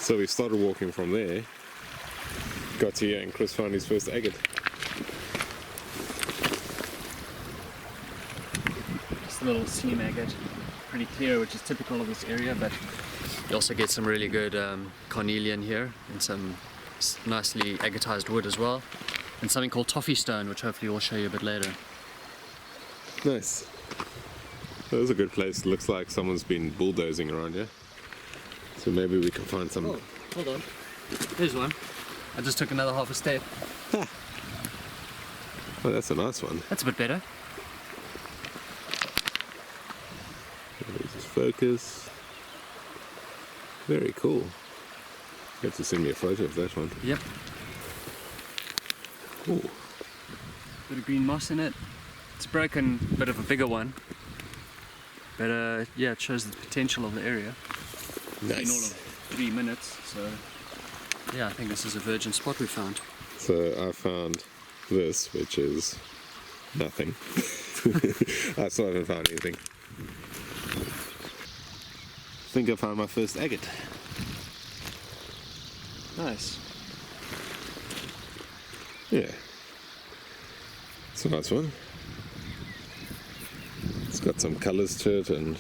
So we started walking from there, got to here, and Chris found his first agate. Just a little seam agate, pretty clear, which is typical of this area, but you also get some really good carnelian here, and some nicely agatized wood as well, and something called toffee stone, which hopefully we'll show you a bit later. Nice. That was a good place. Looks like someone's been bulldozing around here. So maybe we can find some... Oh, hold on. Here's one. I just took another half a step. Oh, that's a nice one. That's a bit better. Just focus. Very cool. You have to send me a photo of that one. Yep. Ooh. Bit of green moss in it. It's broken, a bit of a bigger one. But yeah, it shows the potential of the area. Nice. In all of 3 minutes, so yeah, I think this is a virgin spot we found. So I found this, which is nothing. I still haven't found anything. I think I found my first agate. Nice. Yeah. It's a nice one. It's got some colours to it, and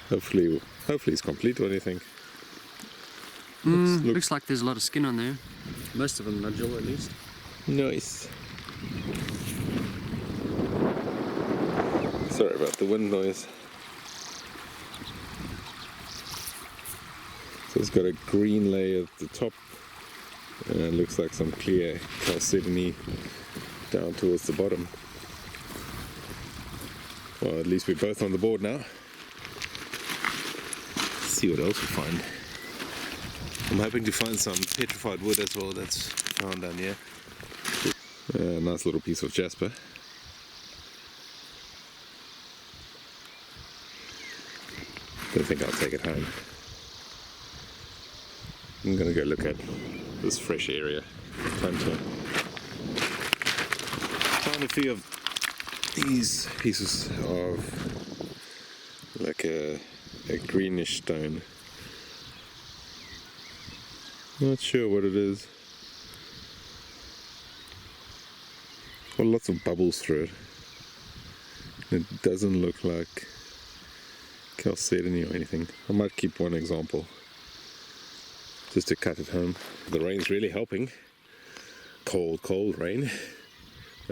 hopefully it's complete. What do you think? Looks like there's a lot of skin on there. Most of them nodule at least. Nice. Sorry about the wind noise. So it's got a green layer at the top, and it looks like some clear chalcedony down towards the bottom. Well, at least we're both on the board now. Let's see what else we find. I'm hoping to find some petrified wood as well that's found down here. A nice little piece of jasper. Don't think I'll take it home. I'm gonna go look at this fresh area. Found a few of these pieces of like a greenish stone. Not sure what it is. Well, lots of bubbles through it. It doesn't look like chalcedony or anything. I might keep one example just to cut it home. The rain's really helping. Cold rain.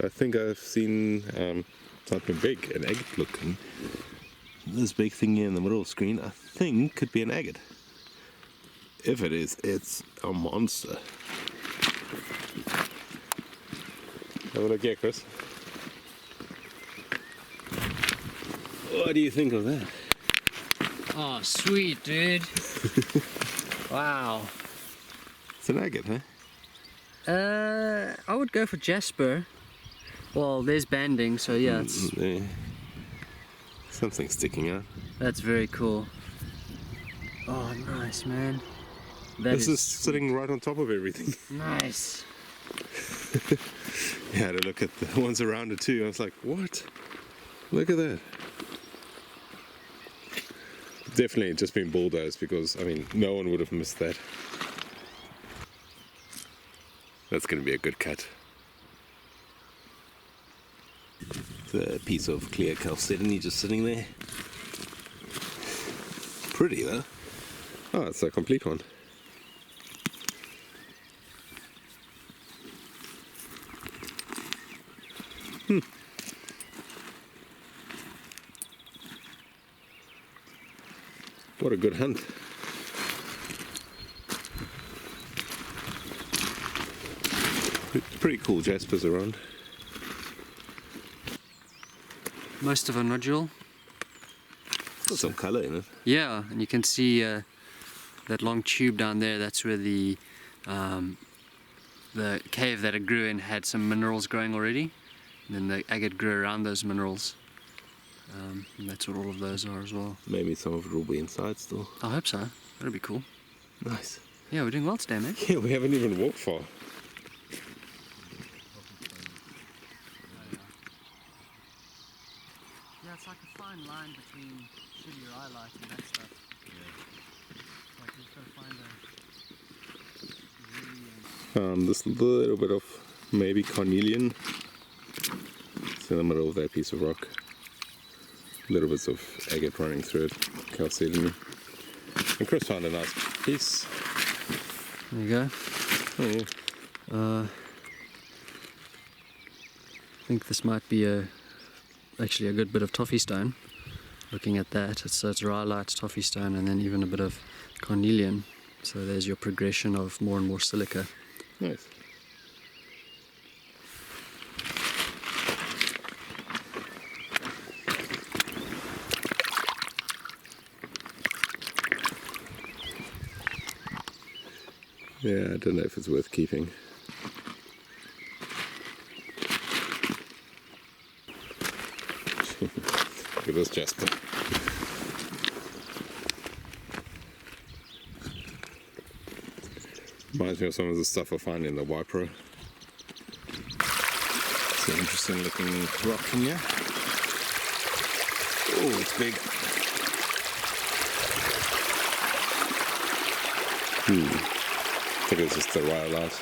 I think I've seen something big, an agate looking. This big thing here in the middle of the screen, I think could be an agate. If it is, it's a monster. Have a look here, Chris. What do you think of that? Oh, sweet, dude. Wow. It's an agate, huh? I would go for jasper. Well, there's banding, so yeah, it's... Yeah. Something sticking out. That's very cool. Oh, nice, man. This is sitting right on top of everything. Nice. Yeah, I had to look at the ones around it too. I was like, what? Look at that. Definitely just been bulldozed, because, I mean, no one would have missed that. That's going to be a good cut. It's a piece of clear chalcedony just sitting there. Pretty though. Oh, it's a complete one. What a good hunt. Pretty cool jaspers around. Most of a nodule. Got some colour in it. Yeah, and you can see that long tube down there. That's where the cave that it grew in had some minerals growing already, and then the agate grew around those minerals. And that's what all of those are as well. Maybe some of it will be inside still. I hope so. That'd be cool. Nice. Yeah, we're doing well today, man. Yeah, we haven't even walked far. Yeah, it's like a fine line between shooting your eye light and that stuff. Found this little bit of maybe carnelian. It's in the middle of that piece of rock. Little bits of agate running through it, chalcedony. And Chris found a nice piece. There you go. Oh, yeah. I think this might be actually a good bit of toffee stone. Looking at that, it's rhyolite, toffee stone, and then even a bit of carnelian. So there's your progression of more and more silica. Nice. Yeah, I don't know if it's worth keeping. Look at this jasper. Reminds me of some of the stuff I find in the Wipro. It's an interesting looking rock from here. Oh, it's big. I think it's just the rhyolite.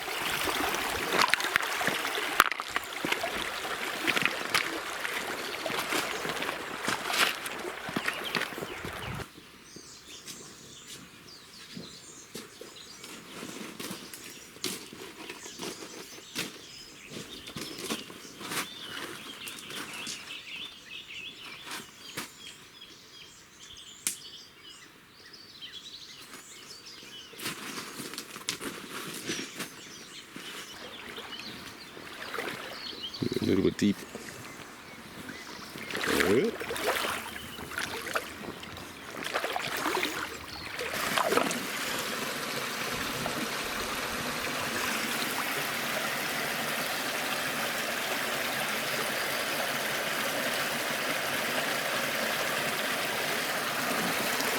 A little bit deep.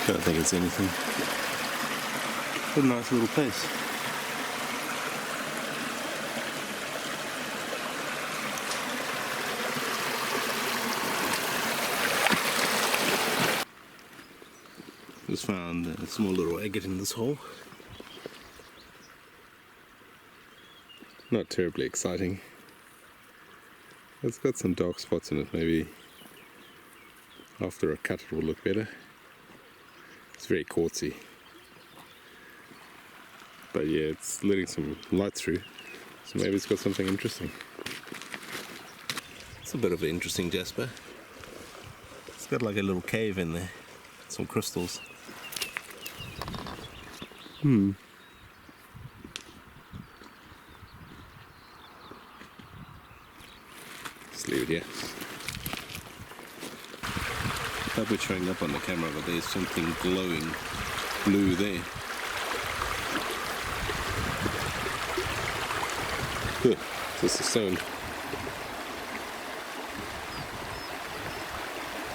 Don't think it's anything. What a nice little place. Just found a small little agate in this hole. Not terribly exciting. It's got some dark spots in it, maybe after a cut it will look better. It's very quartzy. But yeah, it's letting some light through, so maybe it's got something interesting. It's a bit of an interesting jasper. It's got like a little cave in there, some crystals. Just leave it here. Hope it's showing up on the camera, but there's something glowing blue there. Just a stone.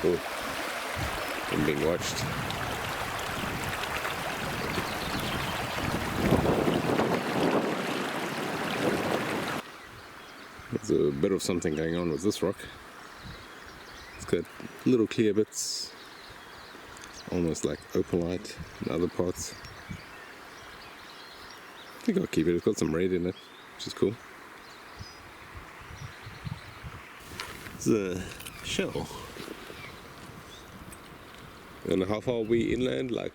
Oh, I'm being watched. There's a bit of something going on with this rock. It's got little clear bits, almost like opalite in other parts. I think I'll keep it. It's got some red in it, which is cool. It's a shell. And how far are we inland? Like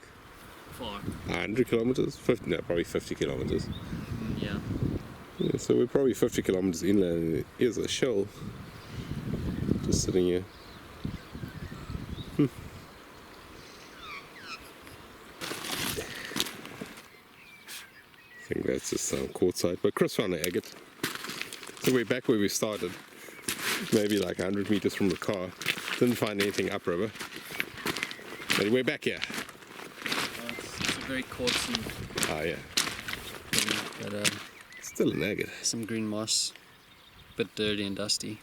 Far. 100 kilometers? 50, no, probably 50 kilometers. Yeah. Yeah, so we're probably 50 kilometers inland, and here's a shell just sitting here. I think that's just some quartzite, but Chris found an agate. So we're back where we started, maybe like 100 meters from the car. Didn't find anything upriver, but we're back here. It's a very quartzy Ah, yeah. thing, but Still an agate. some green moss, bit dirty and dusty.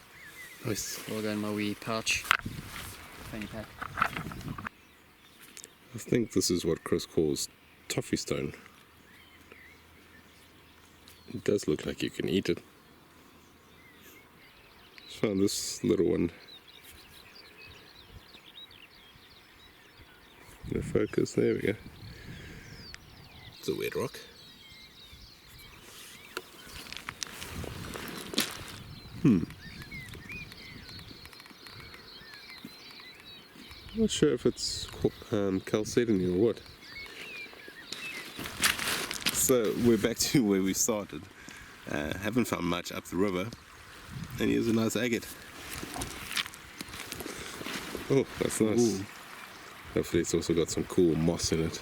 Nice. All go in my wee pouch, fanny pack. I think this is what Chris calls toffee stone. It does look like you can eat it. Just found this little one. In the focus, there we go. It's a weird rock. Not sure if it's chalcedony or what. So we're back to where we started. Haven't found much up the river, and here's a nice agate. Oh, that's nice. Ooh. Hopefully it's also got some cool moss in it.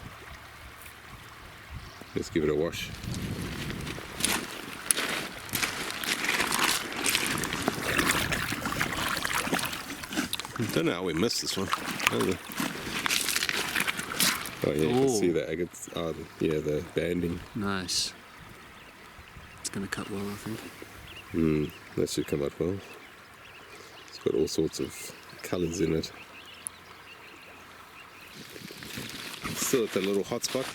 Let's give it a wash. I don't know how we missed this one. Oh yeah, you can see the agates. Yeah, the banding. Nice. It's gonna cut well, I think. That should come out well. It's got all sorts of colours in it. Still at the little hot spot.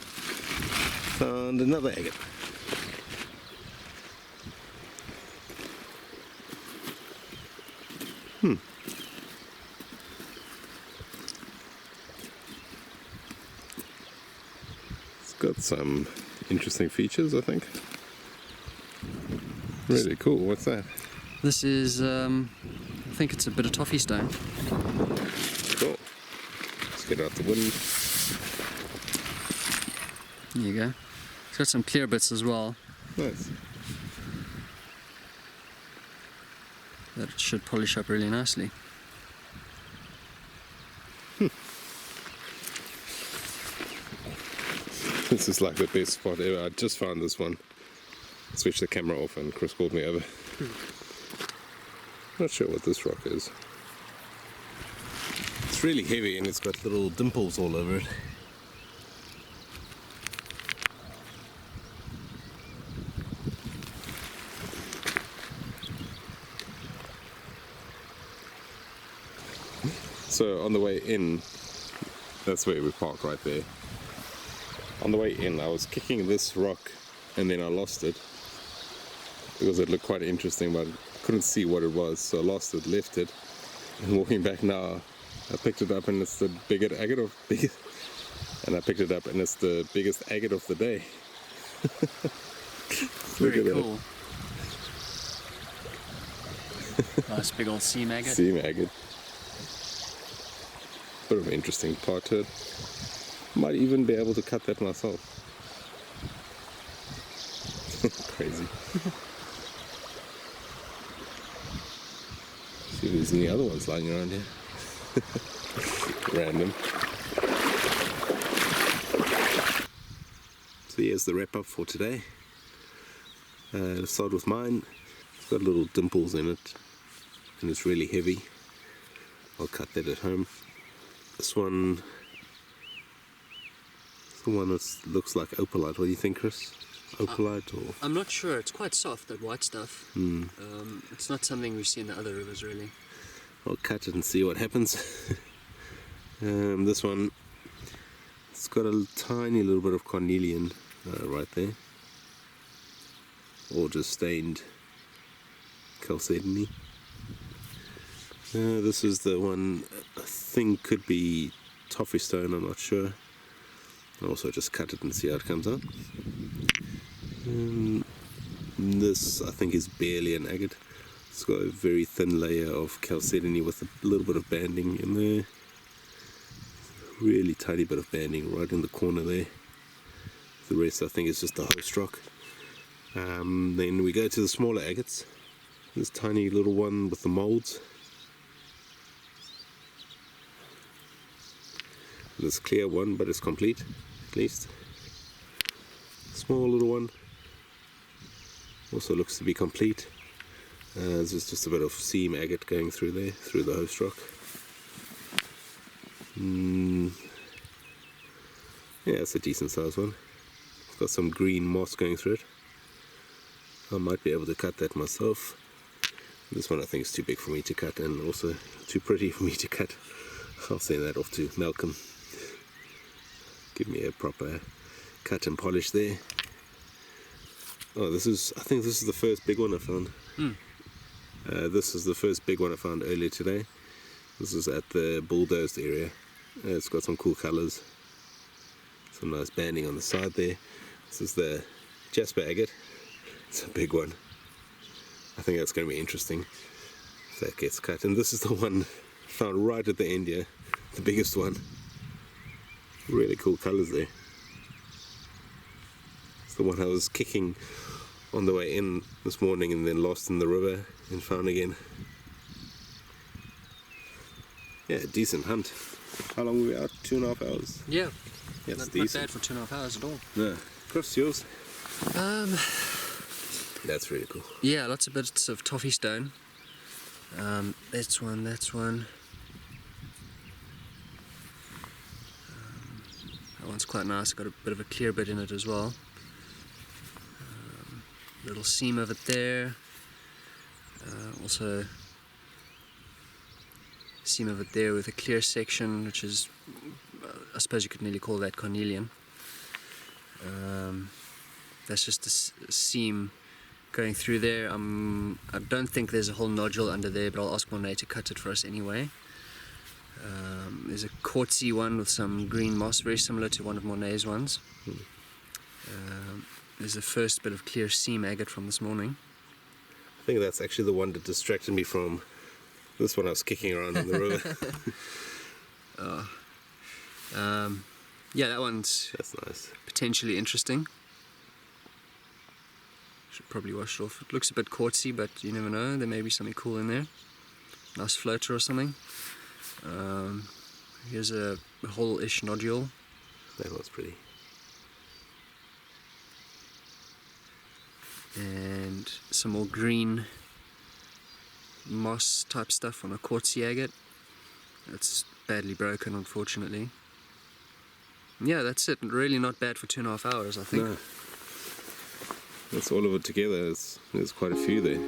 Found another agate. It's got some interesting features, I think. Really cool. What's that? This is, I think it's a bit of toffee stone. Cool. Let's get out the wind. There you go. It's got some clear bits as well. Nice. That should polish up really nicely. This is like the best spot ever. I just found this one. Switched the camera off and Chris called me over. Not sure what this rock is. It's really heavy and it's got little dimples all over it. So on the way in, that's where we parked right there. On the way in I was kicking this rock and then I lost it because it looked quite interesting, but I couldn't see what it was, so I lost it, left it, and walking back now I picked it up and it's the biggest agate of the biggest agate of the day. Very cool. Nice big old seam agate. Seam agate. Bit of an interesting part to it. Might even be able to cut that myself. Crazy. See if there's any other ones lying around here. Random. So here's the wrap up for today. Let's start with mine. It's got little dimples in it and it's really heavy. I'll cut that at home. This one, it's the one that looks like opalite. What do you think, Chris? Opalite or? I'm not sure. It's quite soft, that white stuff. It's not something we see in the other rivers, really. I'll cut it and see what happens. This one, it's got a tiny little bit of cornelian right there. Or just stained chalcedony. This is the one I think could be toffee stone, I'm not sure. I'll also just cut it and see how it comes out. This I think is barely an agate. It's got a very thin layer of chalcedony with a little bit of banding in there. Really tiny bit of banding right in the corner there. The rest I think is just a host rock. Then we go to the smaller agates. This tiny little one with the molds. This clear one, but it's complete, at least. Small little one. Also looks to be complete. There's just a bit of seam agate going through there, through the host rock. Yeah, it's a decent sized one. It's got some green moss going through it. I might be able to cut that myself. This one I think is too big for me to cut and also too pretty for me to cut. I'll send that off to Malcolm. Give me a proper cut and polish there. Oh, I think this is the first big one I found. This is the first big one I found earlier today. This is at the bulldozed area. It's got some cool colours. Some nice banding on the side there. This is the jasper agate. It's a big one. I think that's going to be interesting if that gets cut. And this is the one found right at the end here, the biggest one. Really cool colors there. It's the one I was kicking on the way in this morning and then lost in the river and found again. Yeah, decent hunt. How long were we out? 2.5 hours? Yeah, Yeah, not decent. bad for 2.5 hours at all. No. Cross yours. That's really cool. Yeah, lots of bits of toffee stone. That's one, that's one. That one's quite nice, got a bit of a clear bit in it as well. Little seam of it there. Also seam of it there with a clear section, which is, I suppose you could nearly call that cornelian. That's just a seam going through there. I don't think there's a whole nodule under there, but I'll ask Morne to cut it for us anyway. There's a quartzy one with some green moss, very similar to one of Morne's ones. There's the first bit of clear seam agate from this morning. I think that's actually the one that distracted me from this one I was kicking around in the river. Yeah, that one's That's nice. potentially interesting. Should probably wash it off. It looks a bit quartzy, but you never know. There may be something cool in there. Nice floater or something. Here's a whole-ish nodule. That was pretty. And some more green moss type stuff on a quartzy agate. It's badly broken, unfortunately. Yeah, that's it. Really not bad for 2.5 hours, I think. No. That's all of it together. There's quite a few there.